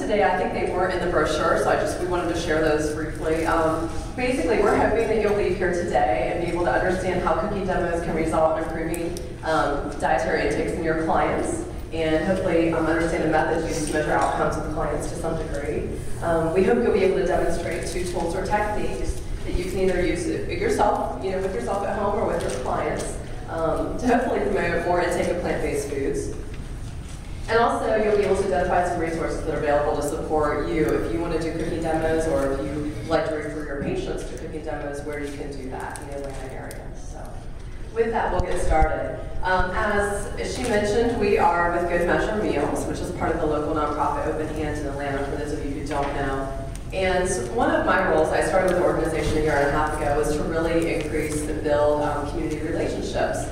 today, I think they weren't in the brochure, so we wanted to share those briefly. Basically, we're hoping that you'll leave here today and be able to understand how cooking demos can result in improving dietary intakes in your clients, and hopefully understand the methods used to measure outcomes with clients to some degree. We hope you'll be able to demonstrate 2 tools or techniques that you can either use yourself, with yourself at home or with your clients, to hopefully promote more intake of plant-based foods. And also, you'll be able to identify some resources that are available to support you if you want to do cooking demos, or if you like to refer your patients to cooking demos, where you can do that in the Atlanta area. So, with that, we'll get started. As she mentioned, we are with Good Measure Meals, which is part of the local nonprofit Open Hands in Atlanta, for those of you who don't know. And one of my roles, I started with the organization a year and a half ago, was to really increase and build community relationships.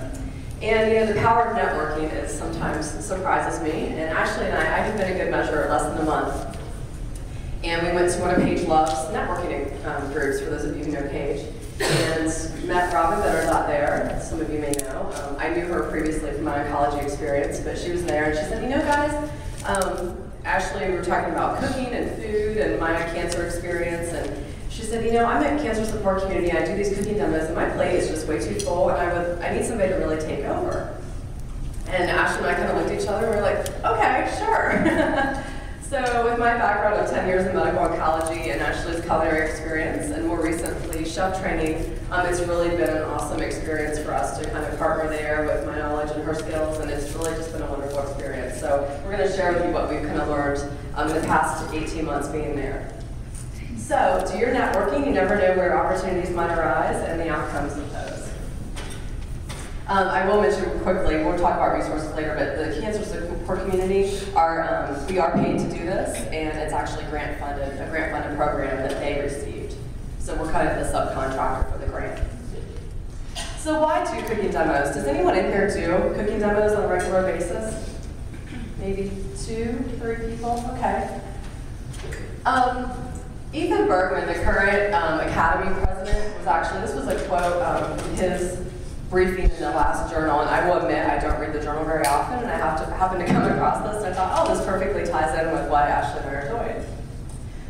And the power of networking is sometimes surprises me. And Ashley and I have been a Good Measure less than a month. And we went to one of Paige Love's networking groups, for those of you who know Paige, and met Robin that are not there, some of you may know. I knew her previously from my oncology experience, but she was there, and she said, guys, Ashley, we were talking about cooking and food and my cancer experience, and she said, I'm at Cancer Support Community, I do these cooking demos, and my plate is just way too full, and I need somebody to really take over. And Ashley and I kind of looked at each other, and we were like, okay, sure. So with my background of 10 years in medical oncology and Ashley's culinary experience, and more recently chef training, it's really been an awesome experience for us to kind of partner there with my knowledge and her skills, and it's really just been a wonderful experience. So we're going to share with you what we've kind of learned in the past 18 months being there. So, do your networking, you never know where opportunities might arise and the outcomes of those. I will mention quickly, we'll talk about resources later, but the Cancer Support Community, we are paid to do this, and it's actually a grant-funded program that they received. So we're kind of the subcontractor for the grant. So why do cooking demos? Does anyone in here do cooking demos on a regular basis? Maybe 2, 3 people? Okay. Ethan Bergman, the current Academy president, this was a quote from his briefing in the last journal, and I will admit I don't read the journal very often, and I happened to come across this, and I thought, this perfectly ties in with what Ashley and I are doing.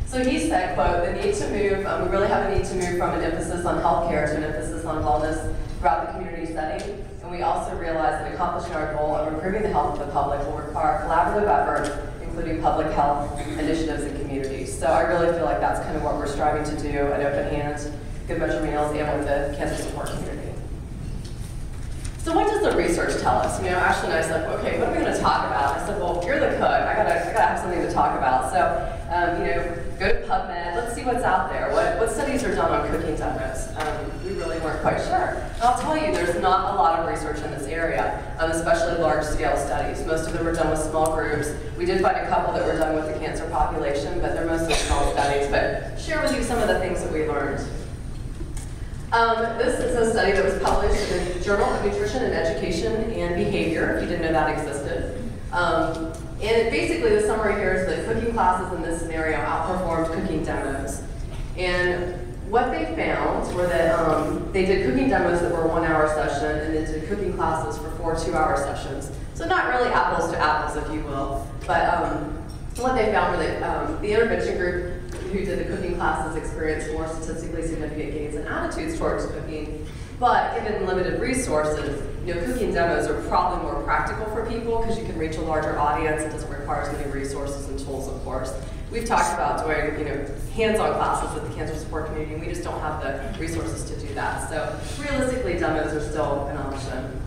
So he said, quote, the need to move, we really have a need to move from an emphasis on healthcare to an emphasis on wellness throughout the community setting, and we also realize that accomplishing our goal of improving the health of the public will require collaborative efforts, including public health initiatives and communities. So I really feel like that's kind of what we're striving to do at Open Hands, Good Measure Meals, and with the Cancer Support Community. So what does the research tell us? Ashley and I said, okay, what are we going to talk about? I said, well, you're the cook. I gotta have something to talk about. So, go to PubMed. Let's see what's out there. What studies are done on cooking demos? We really weren't quite sure. And I'll tell you, there's not a lot of research in this area, especially large-scale studies. Most of them are done with small groups. We did find a couple that were done with the cancer population, but they're mostly small studies. But share with you some of the things that we learned. This is a study that was published in the Journal of Nutrition and Education and Behavior, if you didn't know that existed. And basically the summary here is that cooking classes in this scenario outperformed cooking demos. And what they found were that they did cooking demos that were a 1-hour session, and then did cooking classes for 4 2-hour sessions. So not really apples to apples, if you will. But what they found were that the intervention group who did the cooking classes experienced more statistically significant gains in attitudes towards cooking. But given limited resources, cooking demos are probably more practical for people because you can reach a larger audience. It doesn't require as many resources and tools, of course. We've talked about doing, hands-on classes with the Cancer Support Community, and we just don't have the resources to do that. So realistically, demos are still an option.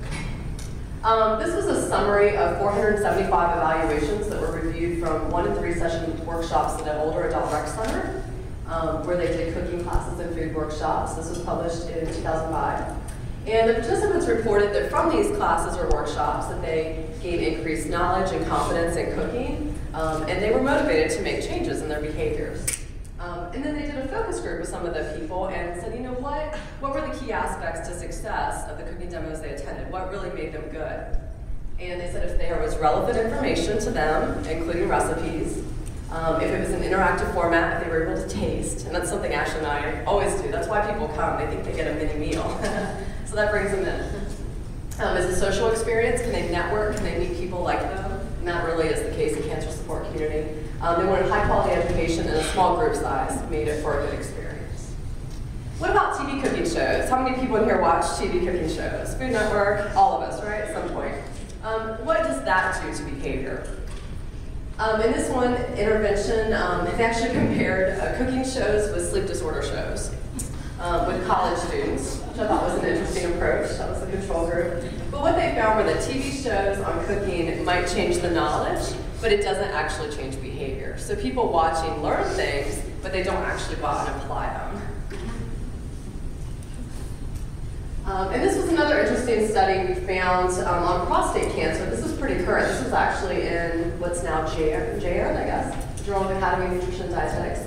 This was a summary of 475 evaluations that were reviewed from 1- and 3-session workshops at an older adult rec center, where they did cooking classes and food workshops. This was published in 2005. And the participants reported that from these classes or workshops that they gained increased knowledge and confidence in cooking, and they were motivated to make changes in their behaviors. And then they did a focus group with some of the people and said, what were the key aspects to success of the cooking demos they attended? What really made them good? And they said if there was relevant information to them, including recipes, if it was an interactive format, if they were able to taste, and that's something Ashley and I always do. That's why people come. They think they get a mini meal. So that brings them in. As a social experience, can they network? Can they meet people like them? And that really is the case in cancer support community. They wanted high quality education and a small group size made it for a good experience. What about TV cooking shows? How many people in here watch TV cooking shows? Food Network, all of us, right, at some point. What does that do to behavior? In this one intervention, they actually compared cooking shows with sleep disorder shows with college students, which I thought was an interesting approach. That was the control group. But what they found were that TV shows on cooking might change the knowledge, but it doesn't actually change behavior. So people watching learn things, but they don't actually go out and apply them. And this was another interesting study we found on prostate cancer. This was pretty current. This was actually in what's now GAND, I guess, Journal of Academy of Nutrition and Dietetics.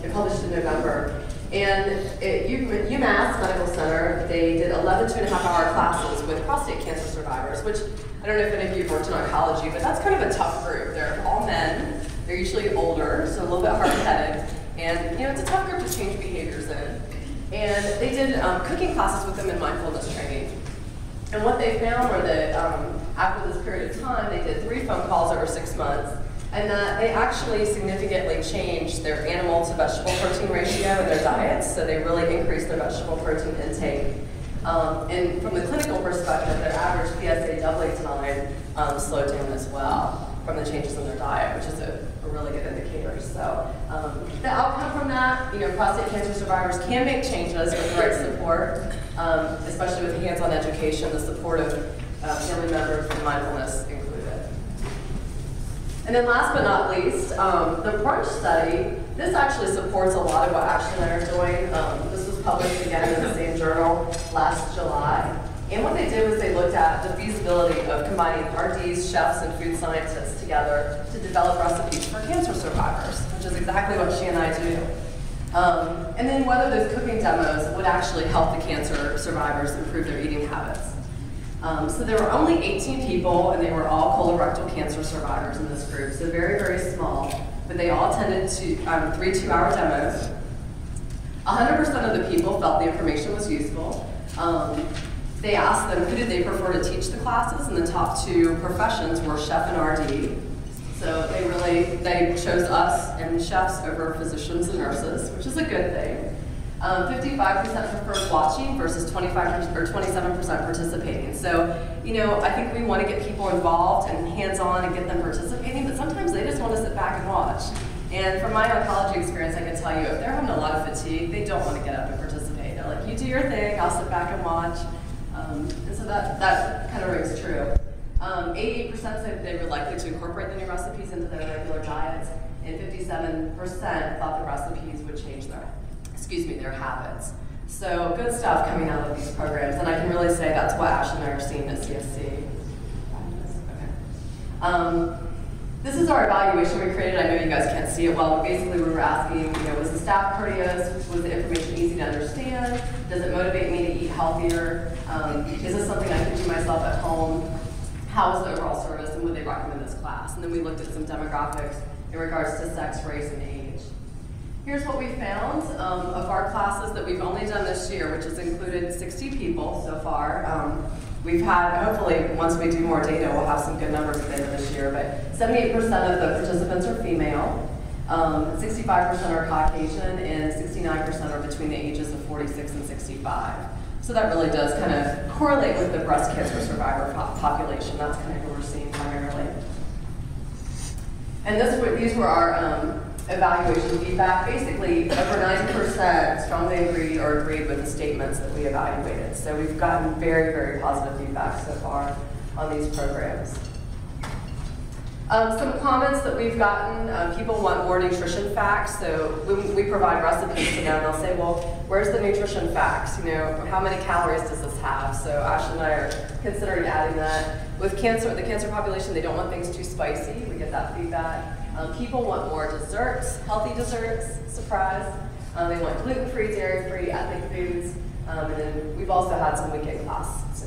It published in November. And at UMass Medical Center, they did 11 2.5-hour classes with prostate cancer survivors, which I don't know if any of you have worked in oncology, but that's kind of a tough group. They're all men. They're usually older, so a little bit hard-headed. And it's a tough group to change behaviors in. And they did cooking classes with them and mindfulness training. And what they found were that after this period of time, they did 3 phone calls over 6 months, and that they actually significantly changed their animal to vegetable protein ratio in their diets, so they really increased their vegetable protein intake. And from the clinical perspective, their average PSA doubling time slowed down as well from the changes in their diet, which is a really good indicator. So the outcome from that, prostate cancer survivors can make changes with the right support, especially with hands-on education, the support of family members, and mindfulness included. And then last but not least, the brunch study. This actually supports a lot of what Ashley and I are doing. This was published again in the same journal last July. And what they did was they looked at the feasibility of combining RDs, chefs, and food scientists together to develop recipes for cancer survivors, which is exactly what she and I do. And then whether those cooking demos would actually help the cancer survivors improve their eating habits. So there were only 18 people, and they were all colorectal cancer survivors in this group, so very, very small. But they all attended 3 2-hour demos. 100% of the people felt the information was useful. They asked them who did they prefer to teach the classes, and the top 2 professions were chef and RD. So they chose us and chefs over physicians and nurses, which is a good thing. 55% preferred watching versus 25% or 27% participating. So, I think we want to get people involved and hands-on and get them participating, but sometimes they just want to sit back and watch. And from my oncology experience, I can tell you, if they're having a lot of fatigue, they don't want to get up and participate. They're like, you do your thing, I'll sit back and watch. And so that kind of rings true. 88% said they were likely to incorporate the new recipes into their regular diets, and 57% thought the recipes would change their habits. So good stuff coming out of these programs, and I can really say that's what Ash and I are seeing at CSC. Okay. This is our evaluation we created. I know you guys can't see it well, but basically we were asking, was the staff courteous? Was the information easy to understand? Does it motivate me to eat healthier? Is this something I can do myself at home? How is the overall service, and would they recommend this class? And then we looked at some demographics in regards to sex, race, and age. Here's what we found of our classes that we've only done this year, which has included 60 people so far. We've had, hopefully, once we do more data, we'll have some good numbers at the end of this year, but 78% of the participants are female, 65% are Caucasian, and 69% are between the ages of 46 and 65. So that really does kind of correlate with the breast cancer survivor population. That's kind of who we're seeing primarily. And these were our evaluation feedback. Basically, over 90% strongly agreed or agreed with the statements that we evaluated. So we've gotten very, very positive feedback so far on these programs. Some comments that we've gotten, people want more nutrition facts. So when we provide recipes to them, they'll say, well, where's the nutrition facts? How many calories does this have? So Ash and I are considering adding that. With the cancer population, they don't want things too spicy. We get that feedback. People want more desserts, healthy desserts, surprise. They want gluten-free, dairy-free, ethnic foods. And then we've also had some weekend class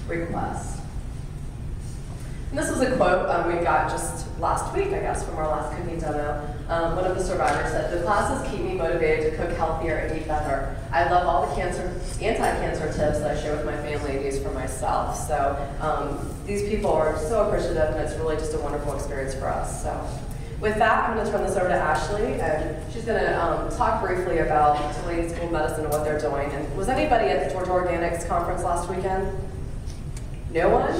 requests. And this was a quote we got just last week, I guess, from our last cooking demo. One of the survivors said, "The classes keep me motivated to cook healthier and eat better. I love all the anti-cancer tips that I share with my family and use for myself. So these people are so appreciative, and it's really just a wonderful experience for us. So with that, I'm going to turn this over to Ashley, and she's going to talk briefly about Tulane School of Medicine and what they're doing. And was anybody at the Georgia Organics Conference last weekend? No one?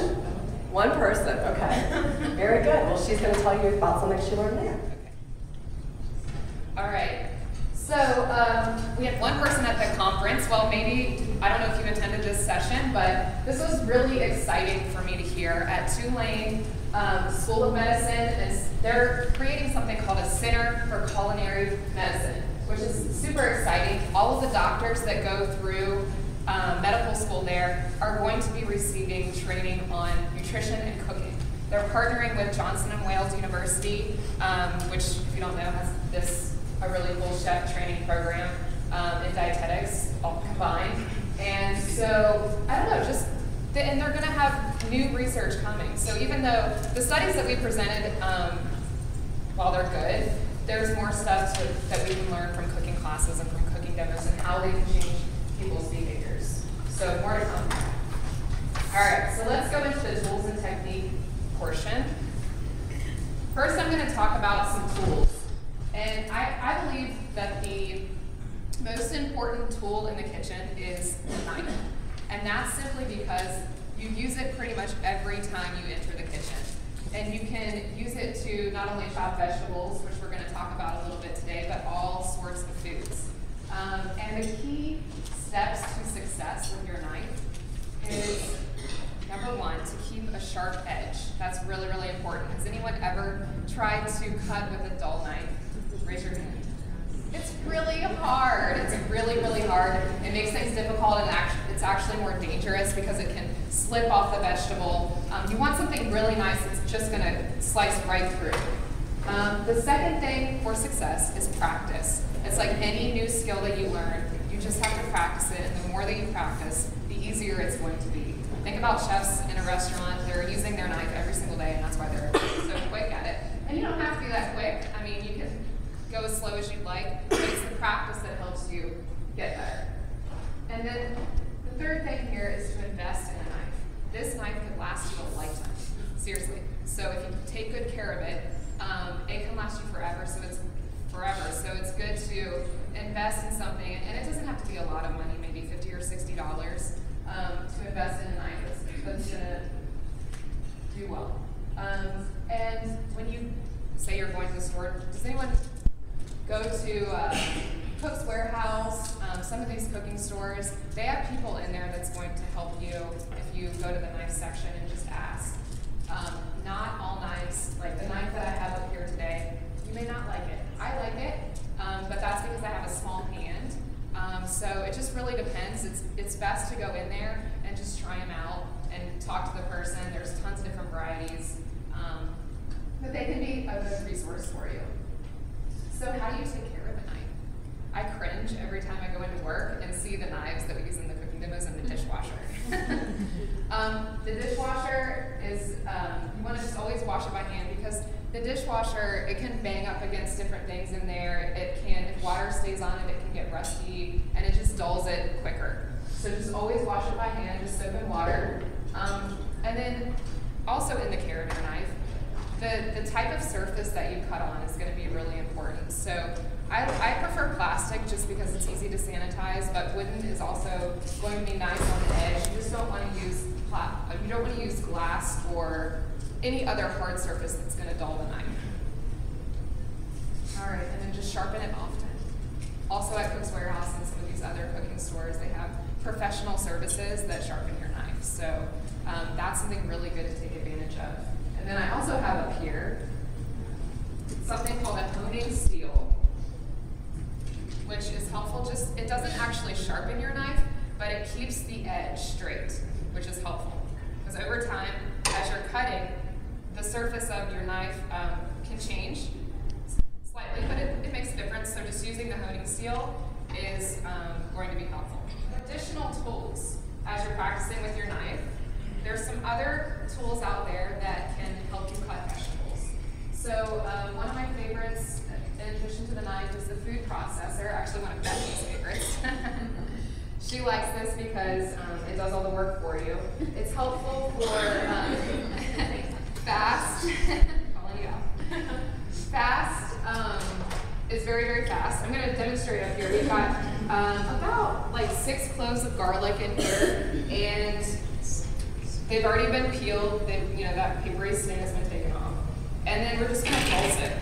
One person, okay. Very good. Well, she's going to tell you about something she learned there. Okay. All right. So we had one person at the conference. Well, maybe, I don't know if you attended this session, but this was really exciting for me to hear at Tulane School of Medicine. And they're creating something called a Center for Culinary Medicine, which is super exciting. All of the doctors that go through medical school there are going to be receiving training on nutrition and cooking. They're partnering with Johnson & Wales University, which, if you don't know, has a really cool chef training program in dietetics all combined. And so, I don't know, and they're going to have new research coming. So even though the studies that we presented, while they're good, there's more stuff that we can learn from cooking classes and from cooking demos and how they can change people's behaviors. So more to come. All right, so let's go into the tools and technique portion. First, I'm going to talk about some tools. And I believe that the most important tool in the kitchen is the knife. And that's simply because you use it pretty much every time you enter the kitchen. And you can use it to not only chop vegetables, which we're going to talk about a little bit today, but all sorts of foods. And the key steps to success with your knife is, number one, to keep a sharp edge. That's really, really important. Has anyone ever tried to cut with a dull knife? Raise your hand. It's really hard. It's really, really hard. It makes things difficult, and it's actually more dangerous because it can slip off the vegetable. You want something really nice that's just going to slice right through. The second thing for success is practice. It's like any new skill that you learn. You just have to practice it, and the more that you practice, the easier it's going to be. Think about chefs in a restaurant. They're using their knife every single day, and that's why they're so quick at it. And you don't have to be that quick. I mean, you can go as slow as you'd like, but it's the practice that helps you get better. And then the third thing here is to invest in a knife. This knife could last you a lifetime, seriously. So if you take good care of it, it can last you forever, so it's good to invest in something, and it doesn't have to be a lot of money, maybe $50 or $60, to invest in a knife that's going to do well. And when you say you're going to the store, does anyone go to Cook's Warehouse, some of these cooking stores? They have people in there that's going to help you if you go to the knife section and just ask. Not all knives, like the knife that I have up here today, you may not like it. I like it, but that's because I have a small hand. So it just really depends. It's best to go in there and just try them out and talk to the person. There's tons of different varieties, but they can be a good resource for you. So how do you take care of a knife? I cringe every time I go into work and see the knives that we use in the cooking demos in the dishwasher. The dishwasher is, you want to just always wash it by hand, because the dishwasher, it can bang up against different things in there. It can, if water stays on it, it can get rusty, and it just dulls it quicker. So just always wash it by hand, just soap and water. And then also in the care of your knife, the type of surface that you cut on is going to be really important. So I prefer plastic just because it's easy to sanitize, but wooden is also going to be nice on the edge. You just don't want to use glass or any other hard surface that's going to dull the knife. All right, and then just sharpen it often. Also at Cook's Warehouse and some of these other cooking stores, they have professional services that sharpen your knife. So that's something really good to take advantage of. And then I also have up here something called a honing steel, which is helpful. It doesn't actually sharpen your knife, but it keeps the edge straight, which is helpful. Because over time, as you're cutting, the surface of your knife can change slightly, but it makes a difference. So just using the honing steel is going to be helpful. Additional tools as you're practicing with your knife. There's some other tools out there that can help you cut vegetables. So one of my favorites, in addition to the knife, is the food processor. Actually, one of Bethany's favorites. She likes this because it does all the work for you. It's helpful for fast. Calling you out. Fast is very, very fast. I'm going to demonstrate up here. We've got about like 6 cloves of garlic in here, and they've already been peeled. That papery skin has been taken off. And then we're just going to pulse it.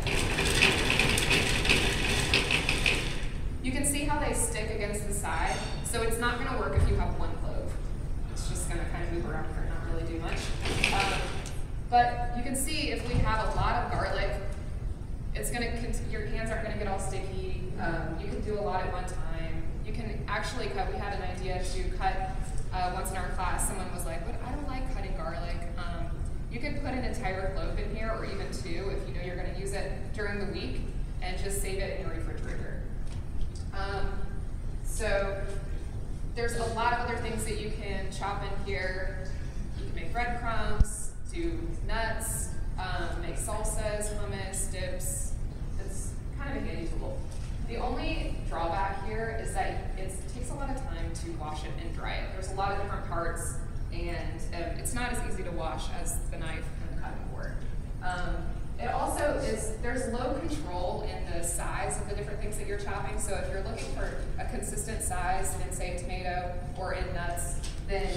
You can see how they stick against the side. So it's not going to work if you have 1 clove. It's just going to kind of move around here and not really do much. But you can see if we have a lot of garlic, it's going to, your hands aren't going to get all sticky. You can do a lot at one time. You can actually cut. We had an idea to cut once in our class. Someone was like, "But I don't like cutting garlic." You could put an entire clove in here, or even 2, if you know you're going to use it during the week, and just save it in your refrigerator. So there's a lot of other things that you can chop in here. You can make breadcrumbs, do nuts, make salsas, hummus, dips. It's kind of a handy tool. The only drawback here is that it takes a lot of time to wash it and dry it. There's a lot of different parts, and it's not as easy to wash as the knife and the cutting board. It also is, there's low control in the size of the different things that you're chopping. So if you're looking for a consistent size in, say, tomato or in nuts, then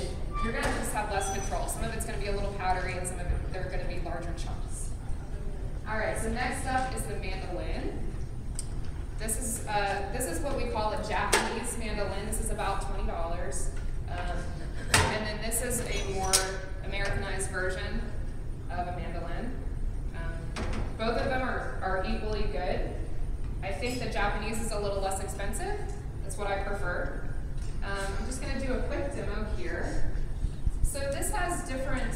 you're going to just have less control. Some of it's going to be a little powdery, and some of it, they're going to be larger chunks. All right, so next up is the mandolin. This is what we call a Japanese mandolin. This is about $20. And then this is a more Americanized version of a mandolin. Both of them are equally good. I think the Japanese is a little less expensive. That's what I prefer. I'm just going to do a quick demo here. So this has different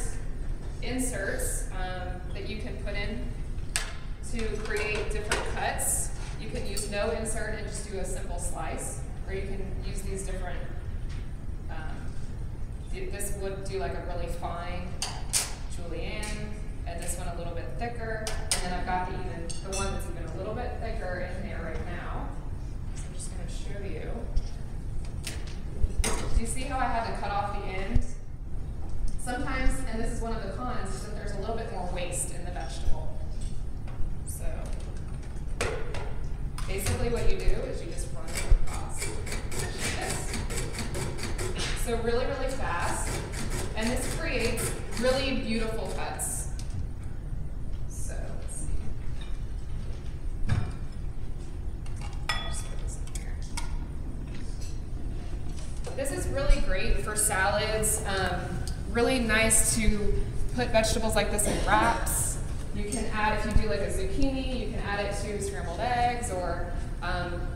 inserts that you can put in to create different cuts. You can use no insert and just do a simple slice, or you can use these different, this would do like a really fine julienne, and this one a little bit thicker, and then I've got the one that's even a little bit thicker in there right now. So I'm just going to show you. Do you see how I had to cut off the end? Sometimes, and this is one of the cons, is that there's a little bit more waste in the vegetable. So basically what you do is you just run it across this. So really, really fast, and this creates really beautiful cuts. So let's see. Just put this in here. This is really great for salads. Really nice to put vegetables like this in wraps. You can add, if you do like a zucchini, you can add it to scrambled eggs or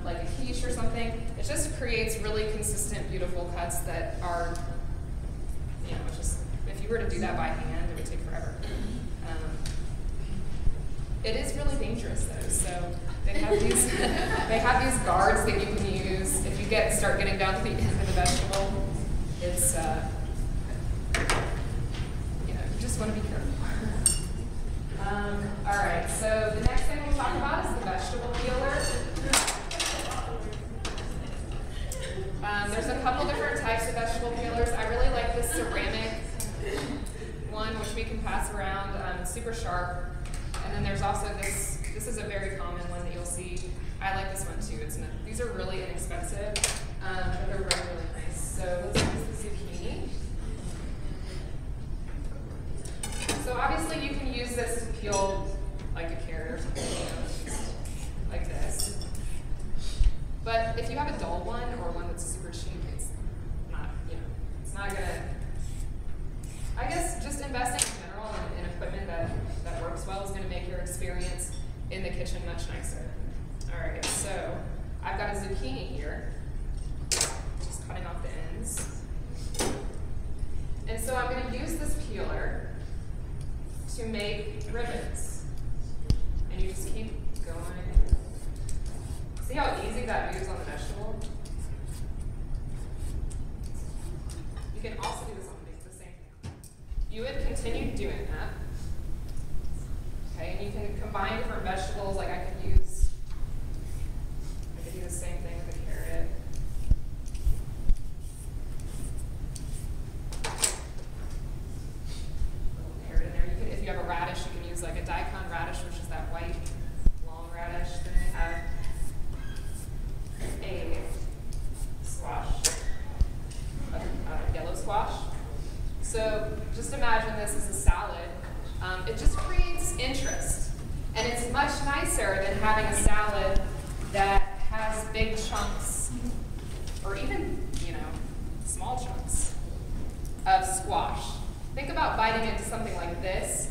like a quiche or something. It just creates really consistent, beautiful cuts that are, you know, just, if you were to do that by hand, it would take forever. It is really dangerous though, so they have these guards that you can use if you start getting down to the end of the vegetable. It's you know, you just want to be careful. All right, so the next thing we'll talk about is the vegetable peeler. There's a couple different types of vegetable peelers. I really like this ceramic one, which we can pass around, super sharp. And then there's also this is a very common one that you'll see. I like this one too. These are really inexpensive, but they're really, really nice. So let's use the zucchini. So obviously you can use this to peel like a carrot or something, you know, like this. But if you have a dull one or one that's super cheap, it's not, you know, it's not gonna, I guess just investing in general in equipment that works well is gonna make your experience in the kitchen much nicer. All right, so I've got a zucchini here, just cutting off the ends. And so I'm gonna use this peeler to make ribbons. And you just keep going. See how easy that moves on the vegetable? You can also do this on the same thing. You would continue doing that. Okay, and you can combine different vegetables, like I could do the same thing with a carrot. So just imagine this as a salad. It just creates interest. And it's much nicer than having a salad that has big chunks, or even, small chunks of squash. Think about biting into something like this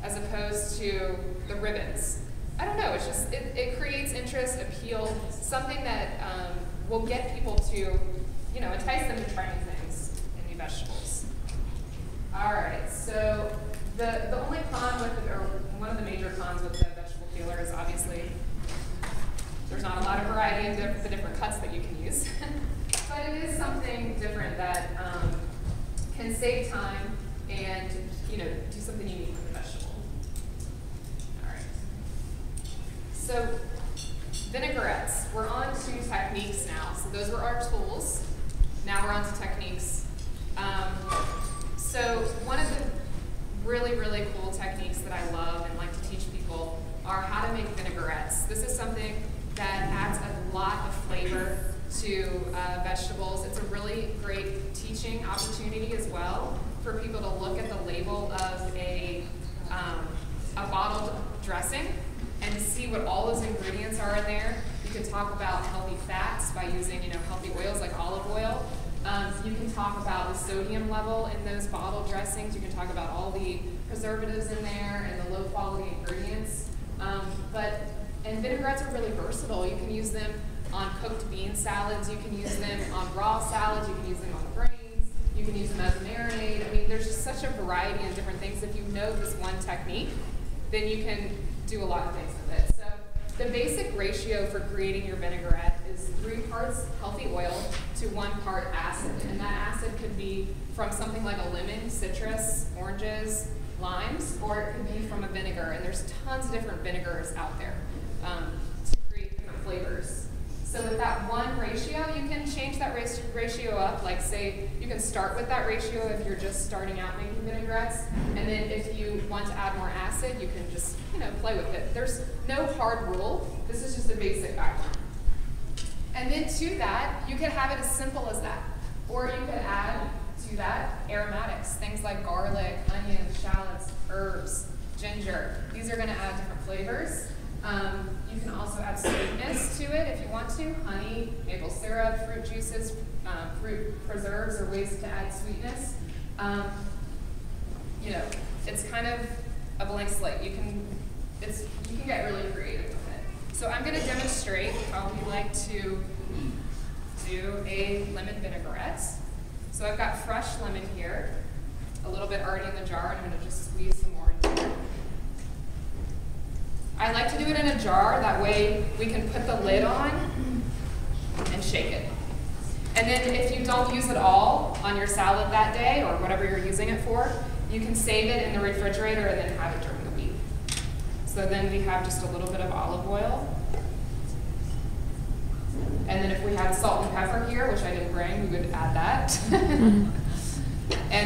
as opposed to the ribbons. I don't know, it's just, it creates interest, appeal, something that will get people to, entice them to try new things and new vegetables. All right, so the only con with it, or one of the major cons with the vegetable peeler is obviously there's not a lot of variety in the different cuts that you can use. But it is something different that can save time and do something unique with the vegetable. All right. So vinaigrettes. We're on to techniques now. So those were our tools. Now we're on to techniques. So one of the really, really cool techniques that I love and like to teach people are how to make vinaigrettes. This is something that adds a lot of flavor to vegetables. It's a really great teaching opportunity as well for people to look at the label of a bottled dressing and to see what all those ingredients are in there. You can talk about healthy fats by using healthy oils like olive oil. You can talk about the sodium level in those bottled dressings. You can talk about all the preservatives in there and the low quality ingredients. And vinaigrettes are really versatile. You can use them on cooked bean salads. You can use them on raw salads. You can use them on grains. You can use them as a marinade. I mean, there's just such a variety of different things. If you know this one technique, then you can do a lot of things with it. So the basic ratio for creating your vinaigrette is 3 parts healthy oil to 1 part acid. And that acid could be from something like a lemon, citrus, oranges, limes, or it could be from a vinegar. And there's tons of different vinegars out there to create different flavors. So with that 1 ratio, you can change that ratio up. Like say, you can start with that ratio if you're just starting out making vinaigrettes. And then if you want to add more acid, you can just play with it. There's no hard rule. This is just a basic guideline. And then to that, you could have it as simple as that. Or you could add to that aromatics, things like garlic, onions, shallots, herbs, ginger. These are going to add different flavors. You can also add sweetness to it if you want to. Honey, maple syrup, fruit juices, fruit preserves are ways to add sweetness. It's kind of a blank slate. You can get really creative with it. So I'm going to demonstrate how we like to do a lemon vinaigrette. So I've got fresh lemon here, a little bit already in the jar, and I'm going to just squeeze some more into it. I like to do it in a jar, that way we can put the lid on and shake it. And then if you don't use it all on your salad that day, or whatever you're using it for, you can save it in the refrigerator and then have it during the week. So then we have just a little bit of olive oil. And then if we had salt and pepper here, which I didn't bring, we would add that. And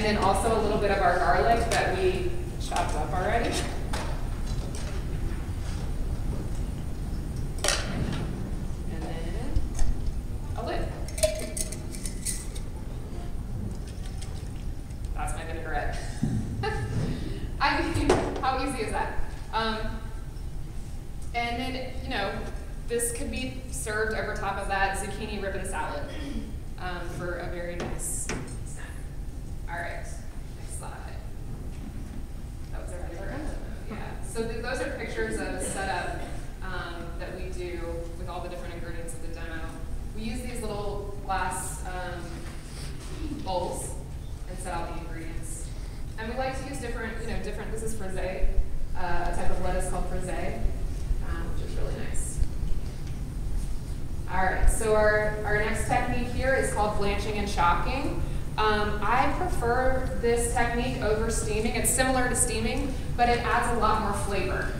then also a little bit of our garlic that we chopped up already. And then a lid. That's my vinaigrette. I mean, how easy is that? And then, this could be served over top of that zucchini ribbon salad for a very nice snack. All right, next slide. That was a regular end. Yeah. So those are pictures of a setup that we do with all the different ingredients of the demo. We use these little glass bowls and set out the ingredients. And we like to use different, this is frisee, a type of lettuce called frisee, which is really nice. All right, so our next technique here is called blanching and shocking. I prefer this technique over steaming. It's similar to steaming, but it adds a lot more flavor.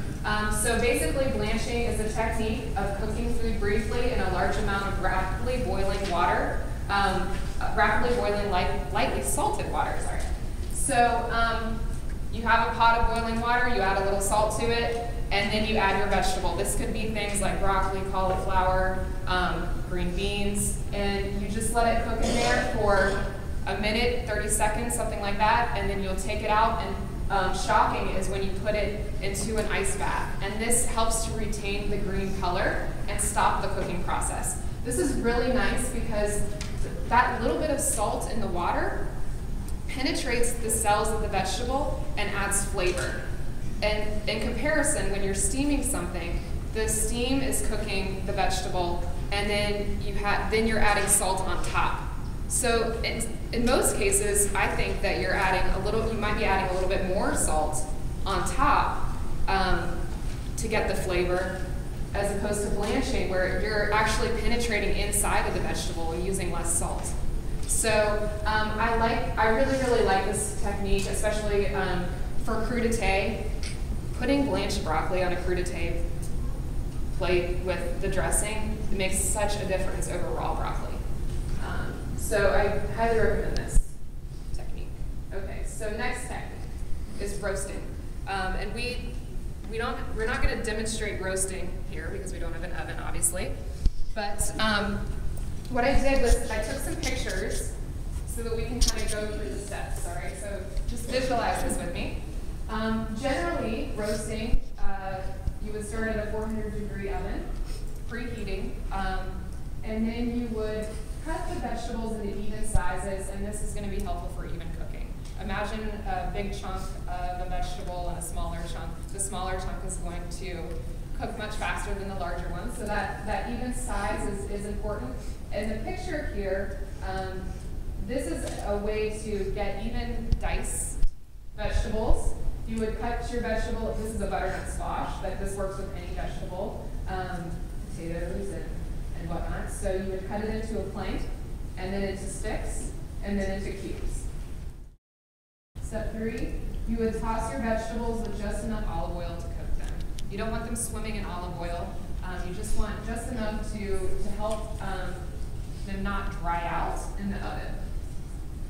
So basically, blanching is a technique of cooking food briefly in a large amount of rapidly boiling water, rapidly boiling lightly salted water, sorry. So you have a pot of boiling water, you add a little salt to it, and then you add your vegetable. This could be things like broccoli, cauliflower, green beans, and you just let it cook in there for a minute, 30 seconds, something like that, and then you'll take it out. And shocking is when you put it into an ice bath. And this helps to retain the green color and stop the cooking process. This is really nice because that little bit of salt in the water penetrates the cells of the vegetable and adds flavor. And in comparison, when you're steaming something, the steam is cooking the vegetable, and then you're adding salt on top. So in most cases, I think that you might be adding a little bit more salt on top to get the flavor, as opposed to blanching, where you're actually penetrating inside of the vegetable and using less salt. So I really, really like this technique, especially for crudité. Putting blanched broccoli on a crudité plate with the dressing, it makes such a difference over raw broccoli. So I highly recommend this technique. Okay, so next technique is roasting. And we're not going to demonstrate roasting here because we don't have an oven, obviously. But what I did was I took some pictures so that we can kind of go through the steps. All right, so just visualize this with me. Generally, roasting, you would start at a 400-degree oven, preheating, and then you would cut the vegetables into even sizes, and this is going to be helpful for even cooking. Imagine a big chunk of a vegetable and a smaller chunk. The smaller chunk is going to cook much faster than the larger one, so that even size is important. In the picture here, this is a way to get even diced vegetables. You would cut your vegetable, this is a butternut squash, but this works with any vegetable, potatoes and whatnot. So you would cut it into a plank, and then into sticks, and then into cubes. Step 3, you would toss your vegetables with just enough olive oil to cook them. You don't want them swimming in olive oil. You just want just enough to help them not dry out in the oven.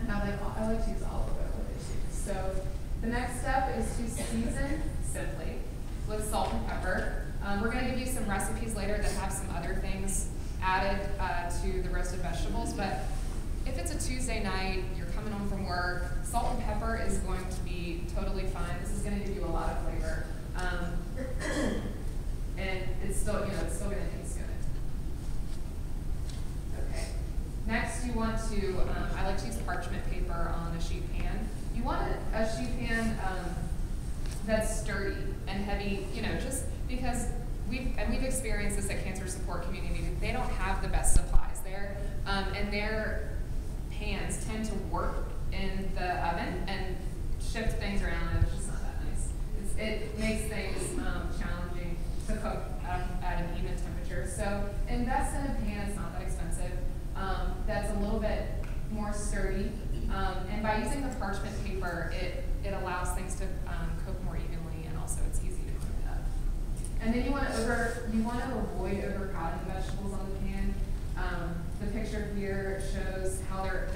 And I like to use olive oil with it too. So the next step is to season simply with salt and pepper. We're going to give you some recipes later that have some other things added to the roasted vegetables, but if it's a Tuesday night, you're coming home from work, salt and pepper is going to be totally fine. This is going to give you a lot of flavor. And it's still going to taste good. Okay. Next, you want to, I like to use parchment paper on a sheet pan. You want a sheet pan that's sturdy and heavy, just because we've experienced this at Cancer Support Community. They don't have the best supplies there, and their pans tend to warp in the oven and shift things around, and it's just not that nice. It makes things challenging to cook at an even temperature. So invest in a pan. It's not that expensive. That's a little bit more sturdy, and by using the parchment paper, it allows things to cook more evenly, and also it's easy to clean up. And then you want to avoid overcrowding the vegetables on the pan. The picture here shows how they're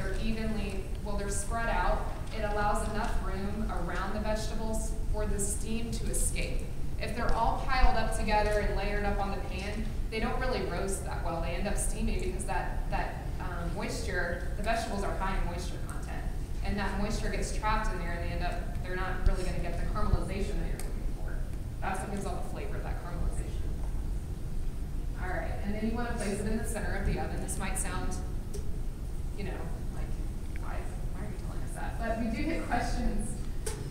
spread out. It allows enough room around the vegetables for the steam to escape. If they're all piled up together and layered up on the pan, they don't really roast that well. They end up steaming because that moisture, the vegetables are high in moisture content, and that moisture gets trapped in there, and they're not really going to get the caramelization that you're looking for. That's what gives all the flavor, that caramelization. All right, and then you want to place it in the center of the oven. This might sound, like, why are you telling us that? But we do get questions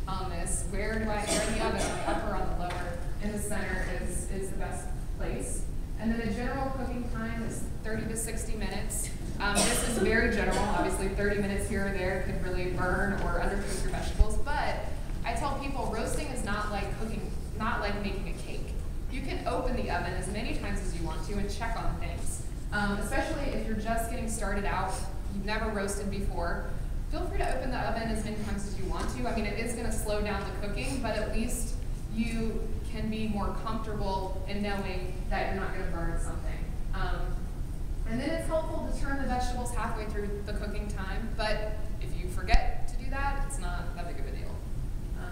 on this. Where do I air the oven, on the upper or on the lower? In the center is the best place. And then the general cooking time is 30 to 60 minutes. This is very general. Obviously, 30 minutes here or there could really burn or undercook your vegetables. But I tell people roasting is not like cooking, not like making a cake. You can open the oven as many times as you want to and check on things. Especially if you're just getting started out, you've never roasted before. Feel free to open the oven as many times as you want to. I mean, it is going to slow down the cooking, but at least you can be more comfortable in knowing that you're not going to burn something. And then it's helpful to turn the vegetables halfway through the cooking time, but if you forget to do that, it's not that big of a deal.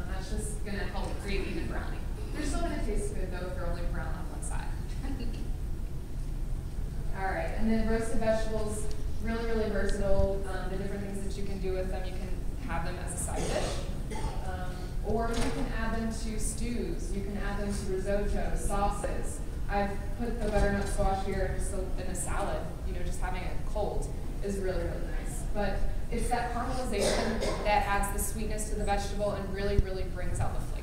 That's just going to help create even browning. They're still going to taste good, though, if they're only brown on one side. All right, and then roasted vegetables, really, really versatile. The different things that you can do do with them. You can have them as a side dish. Or you can add them to stews. You can add them to risotto, sauces. I've put the butternut squash here in a salad. You know, just having it cold is really, really nice. But it's that caramelization that adds the sweetness to the vegetable and really, really brings out the flavor.